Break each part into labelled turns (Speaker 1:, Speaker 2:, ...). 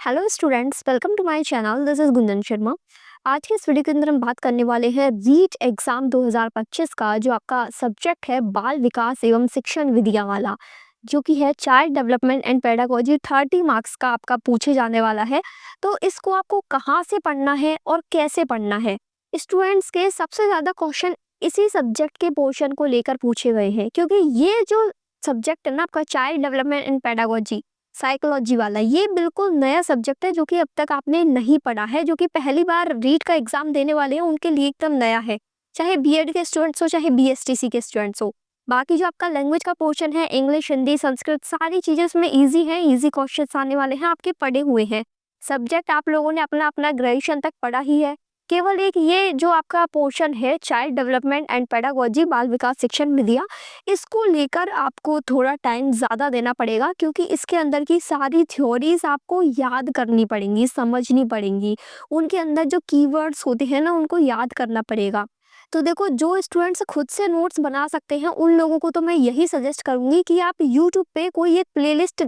Speaker 1: Hello students, welcome to my channel. This is Gunjan Sharma. आज के इस वीडियो के अंदर हम बात करने वाले हैं रीट एग्जाम 2025 का, जो आपका सब्जेक्ट है बाल विकास एवं शिक्षण विधियां वाला, जो कि है child development and pedagogy. 30 marks का आपका पूछे जाने वाला है। तो इसको आपको कहाँ से पढ़ना है और कैसे पढ़ना है। स्टूडेंट्स के सबसे ज़्यादा क्वेश्चन इसी सब्जेक्ट के पोर्शन को लेकर पूछे गए हैं, क्योंकि ये जो सब्जेक्ट है ना आपका child development and pedagogy psychology वाला, ये बिल्कुल नया सब्जेक्ट है जो कि अब तक आपने नहीं पढ़ा है। जो कि पहली बार रीट का एग्जाम देने वाले हैं उनके लिए एकदम नया है, चाहे बीएड के स्टूडेंट्स हो चाहे बीएसटीसी के स्टूडेंट्स हो। बाकी जो आपका लैंग्वेज का पोर्शन है, इंग्लिश, हिंदी, संस्कृत, सारी चीजें इसमें इजी है, इजी क्वेश्चंस आने वाले हैं, आपके पढ़े हुए हैं। सब्जेक्ट आप लोगों ने अपना अपना ग्रेजुएशन तक पढ़ा ही है। केवल एक ये जो आपका पोर्शन है चाइल्ड डेवलपमेंट एंड पेडागोजी, बाल विकास शिक्षण विधियां, इसको लेकर आपको थोड़ा टाइम ज़्यादा देना पड़ेगा, क्योंकि इसके अंदर की सारी थ्योरीज आपको याद करनी पड़ेंगी, समझनी पड़ेंगी। उनके अंदर जो कीवर्ड्स होते हैं ना, उनको याद करना पड़ेगा। तो देखो, जो स्टूडेंट्स खुद से नोट्स बना सकते हैं उन लोगों को तो मैं यही सजेस्ट करूंगी कि आप यूट्यूब पे कोई एक प्लेलिस्ट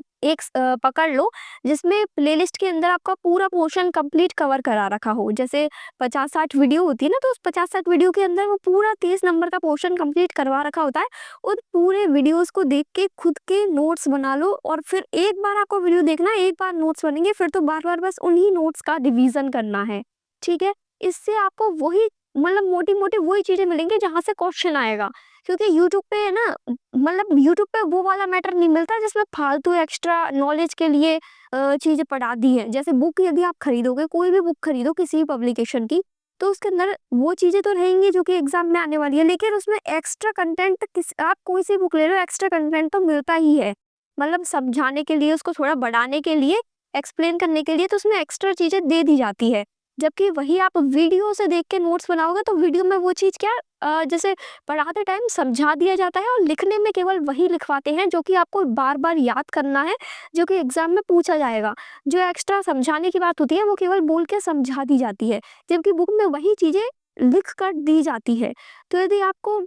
Speaker 1: पकड़ लो, जिसमें प्लेलिस्ट के अंदर आपका पूरा पोर्शन कंप्लीट कवर करा रखा हो। जैसे 50-60 वीडियो होती है ना, तो उस 50-60 वीडियो के अंदर वो पूरा 30 नंबर का पोर्शन कंप्लीट करवा रखा होता है। उन पूरे वीडियोस को देख के खुद के नोट्स बना लो, और फिर एक बार आपको वीडियो देखना, एक बार नोट्स बनेंगे, फिर तो बार बार बस उन्हीं नोट्स का रिवीजन करना है। ठीक है। इससे आपको वही मतलब मोटी मोटी वही चीजें मिलेंगी जहाँ से क्वेश्चन आएगा। क्योंकि यूट्यूब पे है ना, मतलब यूट्यूब पे वो वाला मैटर नहीं मिलता जिसमें फालतू एक्स्ट्रा नॉलेज के लिए चीजें पढ़ा दी है। जैसे बुक यदि आप खरीदोगे, कोई भी बुक खरीदो किसी भी पब्लिकेशन की, तो उसके अंदर वो चीजें तो रहेंगी जो कि एग्जाम में आने वाली है, लेकिन उसमें एक्स्ट्रा कंटेंट आप कोई सी बुक ले लो, एक्स्ट्रा कंटेंट तो मिलता ही है। मतलब समझाने के लिए, उसको थोड़ा बढ़ाने के लिए, एक्सप्लेन करने के लिए, तो उसमें एक्स्ट्रा चीजें दे दी जाती है। जबकि वही आप वीडियो से देख के नोट्स बनाओगे तो वीडियो में वो चीज़ क्या जैसे पढ़ाते टाइम समझा दिया जाता है, और लिखने में केवल वही लिखवाते हैं जो कि आपको बार बार याद करना है, जो कि एग्जाम में पूछा जाएगा। जो एक्स्ट्रा समझाने की बात होती है वो केवल बोल के समझा दी जाती है, जबकि बुक में वही चीज़ें लिख कर दी जाती है। तो यदि आपको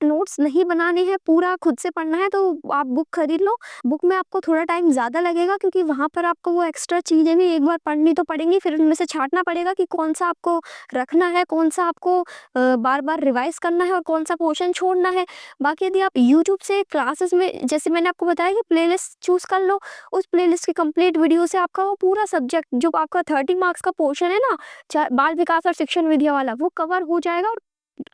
Speaker 1: नोट्स नहीं बनाने हैं, पूरा खुद से पढ़ना है, तो आप बुक खरीद लो। बुक में आपको थोड़ा टाइम ज़्यादा लगेगा, क्योंकि वहाँ पर आपको वो एक्स्ट्रा चीज़ें भी एक बार पढ़नी तो पड़ेंगी, फिर उनमें से छाँटना पड़ेगा कि कौन सा आपको रखना है, कौन सा आपको बार बार रिवाइज करना है और कौन सा पोर्शन छोड़ना है। बाकी यदि आप यूट्यूब से क्लासेस में, जैसे मैंने आपको बताया कि प्लेलिस्ट चूज़ कर लो, उस प्लेलिस्ट की कंप्लीट वीडियो से आपका वो पूरा सब्जेक्ट, जो आपका 30 मार्क्स का पोर्शन है ना, बाल विकास और शिक्षण विधियाँ वाला, वो कवर हो जाएगा। और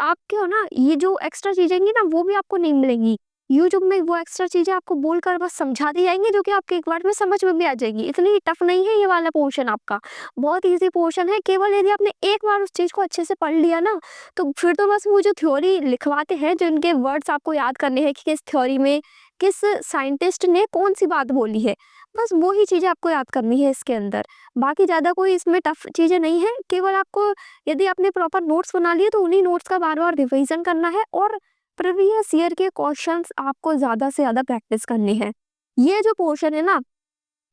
Speaker 1: आपके ना ये जो एक्स्ट्रा चीजें ना, वो भी आपको नहीं मिलेंगी। यूट्यूब में वो एक्स्ट्रा चीजें आपको बोलकर बस समझा दी जाएंगी, जो कि आपके एक बार में समझ में भी आ जाएगी। इतनी टफ नहीं है ये वाला पोर्शन आपका, बहुत इजी पोर्शन है। केवल यदि आपने एक बार उस चीज को अच्छे से पढ़ लिया ना, तो फिर तो बस वो जो थ्योरी लिखवाते हैं, जो इनके वर्ड्स आपको याद करने हैं कि किस थ्योरी में किस साइंटिस्ट ने कौन सी बात बोली है, बस वही चीजें आपको याद करनी है इसके अंदर। बाकी ज्यादा कोई इसमें टफ चीजें नहीं है। केवल आपको, यदि आपने प्रॉपर नोट्स बना लिए, तो उन्हीं नोट्स का बार बार रिवीजन करना है, और प्रीवियस ईयर के क्वेश्चंस आपको ज़्यादा से ज़्यादा प्रैक्टिस करनी है। ये जो पोर्शन है ना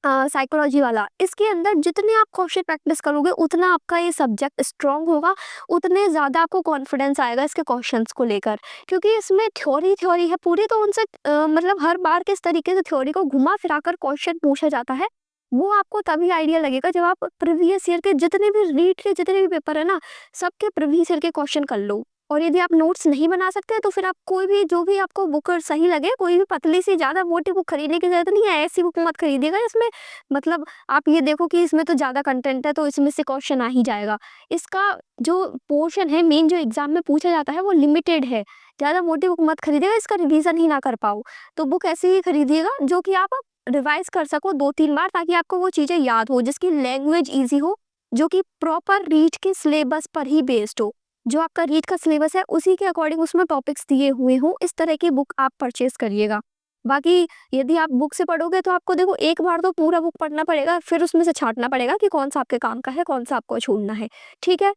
Speaker 1: साइकोलॉजी वाला, इसके अंदर जितने आप क्वेश्चन प्रैक्टिस करोगे, उतना आपका ये सब्जेक्ट स्ट्रांग होगा, उतने ज़्यादा आपको कॉन्फिडेंस आएगा इसके क्वेश्चंस को लेकर। क्योंकि इसमें थ्योरी थ्योरी है पूरी, तो उनसे मतलब हर बार किस तरीके से थ्योरी को घुमा फिरा कर क्वेश्चन पूछा जाता है, वो आपको तभी आइडिया लगेगा जब आप प्रीवियस ईयर के जितने भी रीट के जितने भी पेपर है ना, सबके प्रीवियस ईयर के क्वेश्चन कर लो। और यदि आप नोट्स नहीं बना सकते, तो फिर आप कोई भी, जो भी आपको बुक सही लगे, कोई भी पतली सी, ज़्यादा मोटी बुक खरीदने की जरूरत नहीं है। ऐसी बुक मत खरीदिएगा इसमें, मतलब आप ये देखो कि इसमें तो ज़्यादा कंटेंट है, तो इसमें से क्वेश्चन आ ही जाएगा। इसका जो पोर्शन है मेन, जो एग्जाम में पूछा जाता है, वो लिमिटेड है। ज़्यादा मोटी बुक मत खरीदिएगा, इसका रिवीजन ही ना कर पाओ। तो बुक ऐसी ही खरीदिएगा जो कि आप रिवाइज कर सको 2-3 बार, ताकि आपको वो चीज़ें याद हो, जिसकी लैंग्वेज ईजी हो, जो कि प्रॉपर रीट के सिलेबस पर ही बेस्ड हो। जो आपका रीट का सिलेबस है उसी के अकॉर्डिंग उसमें टॉपिक्स दिए हुए हों, इस तरह की बुक आप परचेज करिएगा। बाकी यदि आप बुक से पढ़ोगे, तो आपको देखो एक बार तो पूरा बुक पढ़ना पड़ेगा, फिर उसमें से छांटना पड़ेगा कि कौन सा आपके काम का है, कौन सा आपको छोड़ना है। ठीक है।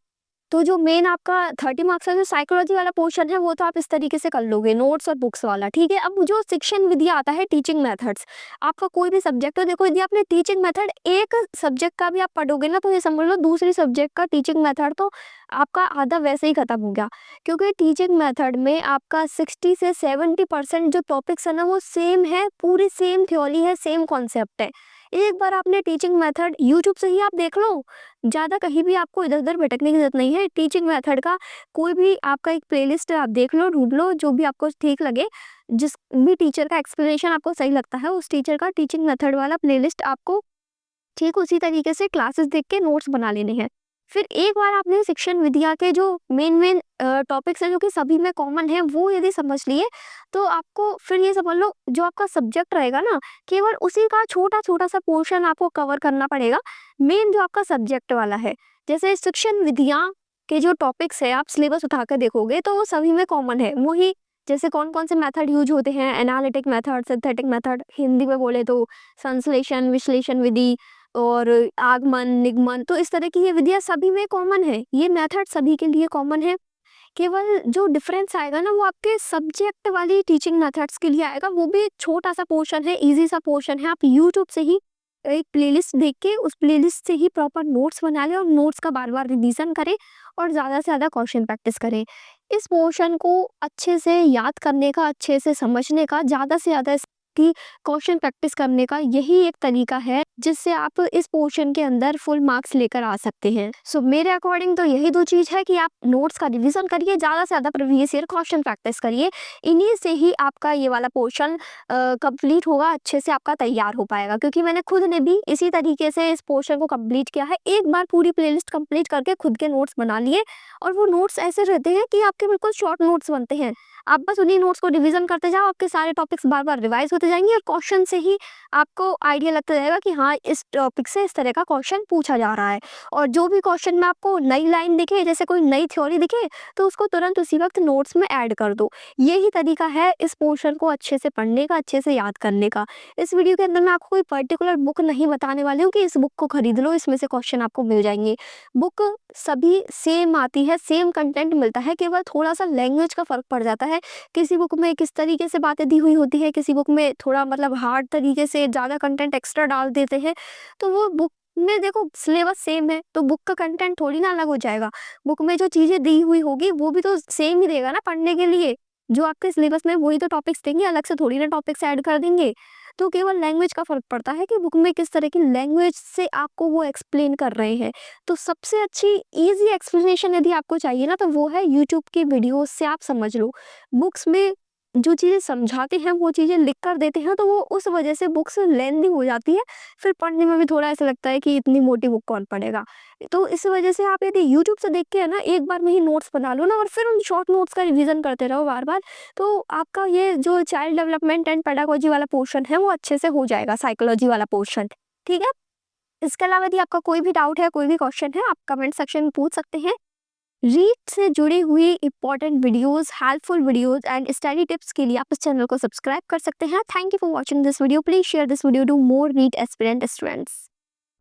Speaker 1: तो जो मेन आपका 30 मार्क्स का जो साइकोलॉजी वाला पोर्शन है, वो तो आप इस तरीके से कर लोगे, नोट्स और बुक्स वाला। ठीक है। अब जो शिक्षण विधि आता है, टीचिंग मेथड्स, आपका कोई भी सब्जेक्ट हो, देखो यदि आपने टीचिंग मेथड एक सब्जेक्ट का भी आप पढ़ोगे ना, तो ये समझ लो दूसरी सब्जेक्ट का टीचिंग मेथड तो आपका आधा वैसे ही खत्म हो गया। क्योंकि टीचिंग मेथड में आपका 60 से 70% जो टॉपिक्स है ना, वो सेम है, पूरी सेम थ्योरी है, सेम कॉन्सेप्ट है। एक बार आपने टीचिंग मेथड यूट्यूब से ही आप देख लो, ज़्यादा कहीं भी आपको इधर-उधर भटकने की ज़रूरत नहीं है। टीचिंग मेथड का कोई भी आपका एक प्लेलिस्ट आप देख लो, ढूँढ लो, जो भी आपको ठीक लगे, जिस भी टीचर का एक्सप्लेनेशन आपको सही लगता है, उस टीचर का टीचिंग मेथड वाला प्लेलिस्ट आपको ठीक उसी तरीके से क्लासेस देख के नोट्स बना लेने हैं। फिर एक बार आपने शिक्षण विद्या के जो मेन टॉपिक्स हैं जो कि सभी में कॉमन है, वो यदि समझ लिए, तो आपको फिर ये समझ लो जो आपका सब्जेक्ट रहेगा ना, केवल उसी का छोटा-छोटा सा पोर्शन आपको कवर करना पड़ेगा, मेन जो आपका सब्जेक्ट वाला है। जैसे शिक्षण विधियाँ के जो टॉपिक्स है, आप सिलेबस उठा कर देखोगे तो वो सभी में कॉमन है। वही जैसे कौन-कौन से मेथड यूज़ होते हैं, analytic method, synthetic method, Hindi में बोले तो संश्लेषण, विश्लेषण विधि और आगमन, निगमन, तो इस तरह की ये विधियाँ सभी में कॉमन है। ये मेथड सभी के लिए कॉमन है। केवल जो डिफरेंस आएगा ना, वो आपके सब्जेक्ट वाली टीचिंग मेथड्स के लिए आएगा। वो भी एक छोटा-सा पोर्शन है, ईज़ी सा पोर्शन है। आप यूट्यूब से ही एक प्लेलिस्ट देख के उस प्लेलिस्ट से ही प्रॉपर नोट्स बना लें और नोट्स का बार-बार रिवीजन करें और ज़्यादा से ज़्यादा क्वेश्चन प्रैक्टिस करें। इस पोर्शन को अच्छे से याद करने का, अच्छे से समझने का, ज़्यादा से ज़्यादा इसकी क्वेश्चन प्रैक्टिस करने का यही एक तरीका है, जिससे आप इस पोर्शन के अंदर फुल मार्क्स लेकर आ सकते हैं। सो मेरे अकॉर्डिंग तो यही 2 चीज़ है कि आप नोट्स का रिवीजन करिए, ज़्यादा से ज़्यादा प्रीवियस ईयर क्वेश्चन प्रैक्टिस करिए। इन्हीं से ही आपका ये वाला पोर्शन कंप्लीट होगा, अच्छे से आपका तैयार हो पाएगा। क्योंकि मैंने खुद ने भी इसी तरीके से इस पोर्शन को कंप्लीट किया है। एक बार पूरी प्लेलिस्ट कंप्लीट करके खुद के नोट्स बना लिए, और वो नोट्स ऐसे रहते हैं कि आपके बिल्कुल शॉर्ट नोट्स बनते हैं। आप बस उन्हीं नोट्स को रिवीजन करते जाओ, आपके सारे टॉपिक्स बार-बार रिवाइज होते जाएंगे और क्वेश्चन से ही आपको आइडिया लगता जाएगा कि हाँ, इस टॉपिक से इस तरह का क्वेश्चन पूछा जा रहा है। और जो भी क्वेश्चन में आपको नई लाइन दिखे, जैसे कोई नई थ्योरी दिखे, तो उसको तुरंत उसी वक्त नोट्स में ऐड कर दो। यही तरीका है इस पोर्शन को अच्छे से पढ़ने का, अच्छे से याद करने का। इस वीडियो के अंदर मैं आपको कोई पर्टिकुलर बुक नहीं बताने वाली हूँ कि इस बुक को खरीद लो, इसमें से क्वेश्चन आपको मिल जाएंगे। बुक सभी सेम आती है, सेम कंटेंट मिलता है, केवल थोड़ा सा लैंग्वेज का फर्क पड़ जाता है। किसी बुक में किस तरीके से बातें दी हुई होती है, किसी बुक में थोड़ा मतलब हार्ड तरीके से ज़्यादा कंटेंट एक्स्ट्रा डाल देते हैं। तो वो बुक में देखो सिलेबस सेम है, तो बुक का कंटेंट थोड़ी ना अलग हो जाएगा। बुक में जो चीज़ें दी हुई होगी वो भी तो सेम ही देगा ना पढ़ने के लिए। जो आपके सिलेबस में वही तो टॉपिक्स देंगे, अलग से थोड़ी ना टॉपिक्स ऐड कर देंगे। तो केवल लैंग्वेज का फ़र्क पड़ता है कि बुक में किस तरह की लैंग्वेज से आपको वो एक्सप्लेन कर रहे हैं। तो सबसे अच्छी ईज़ी एक्सप्लेनेशन यदि आपको चाहिए ना, तो वो है यूट्यूब की वीडियोज़ से आप समझ लो। बुक्स में जो चीज़ें समझाते हैं, वो चीज़ें लिख कर देते हैं, तो वो उस वजह से बुक्स लेंदी हो जाती है। फिर पढ़ने में भी थोड़ा ऐसा लगता है कि इतनी मोटी बुक कौन पढ़ेगा। तो इस वजह से आप यदि यूट्यूब से देख के है ना, एक बार में ही नोट्स बना लो ना, और फिर उन शॉर्ट नोट्स का रिवीजन करते रहो बार-बार, तो आपका ये जो चाइल्ड डेवलपमेंट एंड पेडागोजी वाला पोर्शन है, वो अच्छे से हो जाएगा, साइकोलॉजी वाला पोर्शन। ठीक है? इसके अलावा यदि आपका कोई भी डाउट है, कोई भी क्वेश्चन है, आप कमेंट सेक्शन में पूछ सकते हैं। रीड से जुड़ी हुई important videos, helpful videos and study tips के लिए आप इस चैनल को सब्सक्राइब कर सकते हैं। Thank you for watching this video. Please share this video to more read aspirant students.